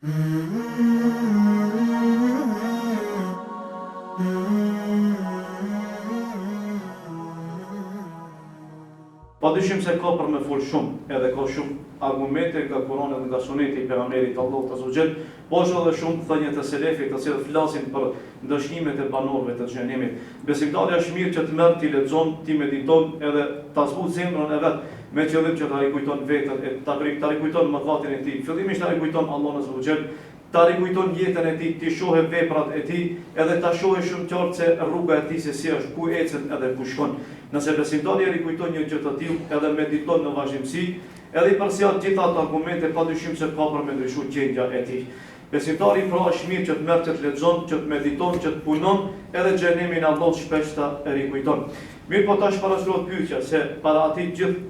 Padyshim se ka për me fol shumë, edhe ka shumë argumente nga Kurani dhe nga Suneti i pejgamberit Allahut azza wa jall, po ashtu edhe shumë thënie të selefit, të cilët flasin për ndëshkimet e banorëve të xhenemit. Besimtari është mirë që të merr, ti lexon, ti mediton, edhe ta zbut zemrën e vet me qëllim që ta rikujton veten, ta rikujton mëkatin e tij. Fillimisht ta rikujton Allahun azza wa jall, ta rikujton jetën e tij, ti shohë veprat e tij, edhe ta shohë shumë qartë se rruga e tij se si është, ku ecën edhe ku shkon. Nëse besimtari rikujton një gjë të tillë, edhe mediton në vazhdimsi, edhe i përsiat gjitha ato argumente, padyshim se ka për me ndryshuar gjendja e tij. Besimtari pra është mirë që të merr, që të lexon, që të mediton, që të punon, edhe xhenemin Allah shpesh ta rikujton. Mirë, po tash parashtrohet pyetja se para atij gjithë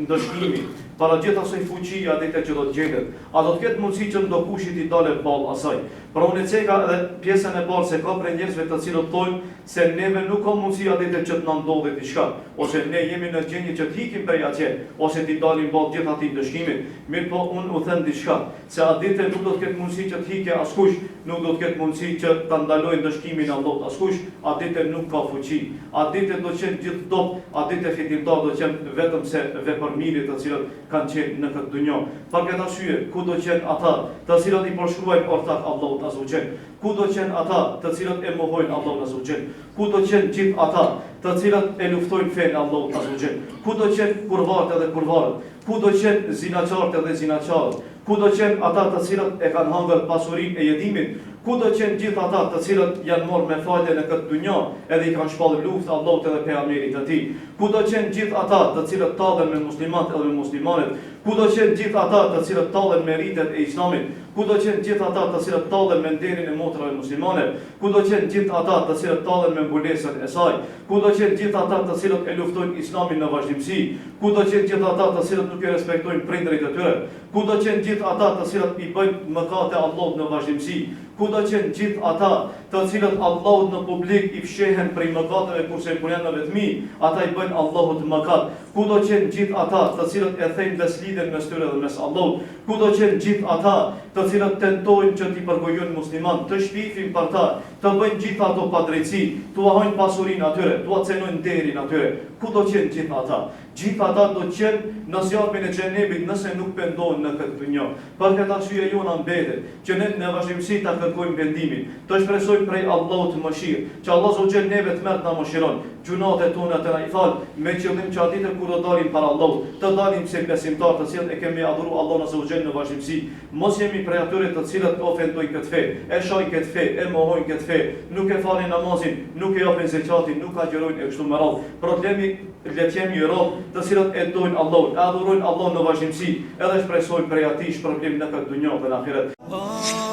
ndëshkimi, para gjithë asaj fuqie atë që do të gjendet, a do të ketë mundësi që ndokushit i dalë ballë asaj. Pra unë ceka edhe pjesën e parë se ka për njerëzve të cilët thonë se neve nuk ka mundësi atë që të na ndodhi diçka, ose ne jemi në gjendje që të hikim prej atje, ose të dalim ballë gjithë atij ndëshkimit. Mirë, po unë u them diçka, se atë nuk do të ketë mundësi që të hikë askush, nuk do të ketë mundësi që ta ndalojë ndëshkimin e Allahut askush, atë nuk ka fuqi. Atë do të qenë gjithë dop, atë fitimtar do të qenë vetëm se veprëmirë të cilët kanë qenë në këtë dunjë. Për këtë arsye, ku do të qenë ata të cilët i përshkruajnë ortak Allahut azza wa jall, ku do të qenë ata të cilët e mohojnë Allahun azza wa jall, ku do të qenë gjithë ata të cilët e luftojnë fenë Allahut azza wa jall, ku do të qenë kurvarët edhe kurvarët, ku do të qenë zinaçarët edhe zinaçarët, ku do të qenë ata të cilët e kanë hangër pasurinë e jetimit, ku do të qenë gjithë ata të cilët janë marrë me falje në këtë dunjë, edhe i kanë shpallur luftë Allahut edhe pejgamberit të tij, ku do të qenë gjithë ata të cilët tallen me muslimanët edhe me muslimanet, ku do të qenë gjithë ata të cilët tallen me ritet e islamit, ku do të qenë gjithë ata të cilët tallen me nderin e motrave muslimane, ku do të qenë gjithë ata të cilët tallen me mbulesën e saj, ku do të qenë gjithë ata të cilët e luftojnë islamin në vazhdimsi, ku do të qenë gjithë ata të cilët nuk e respektojnë prindërit e tyre, ku do të qenë gjithë ata të cilët i bëjnë mëkate Allahut në vazhdimsi, ku do të qenë gjithë ata të cilët Allahut në publik i fshehen prej mëkateve kurse kur janë në vetmi, ata i bëjnë Allahut mëkat. Ku do të qenë gjithë ata të cilët e thejnë beslidhen mes tyre dhe mes Allahut, ku do të qenë gjithë ata të cilët tentojnë që t'i përgojojnë musliman, të shpifin për ta, të bëjnë gjithë ato padrejtësi, t'u hajnë pasurinë atyre, t'u cenojnë nderin atyre. Ku do të qenë gjithë ata? Gjithë ata do të qenë në zjarmin e xhenemit nëse nuk pendohen në këtë dunjë. Për këtë arsye jona mbetet që ne në vazhdimsi ta kërkojmë pendimin, të shpresojmë prej Allahut mëshirë, që Allah zotëll neve të merr të na mëshiron, gjunat e tona të na i fal, me qëllim që atë kur do dalim para Allahut, të dalim se besimtar të cilët e kemi adhuruar Allahun zotëll në vazhdimsi, mos jemi prej atyre të cilët ofendojnë këtë fe, e shohin këtë fe, e mohojnë këtë fe, nuk e falin namazin, nuk e japin zakatin, nuk agjerojnë e kështu me radhë. Problemi le të jemi rob të cilët e dojnë Allahun, e adhurojnë Allahun në vazhdimsi, edhe shpresojnë prej atij shpërblim në këtë dunjë dhe në ahiret.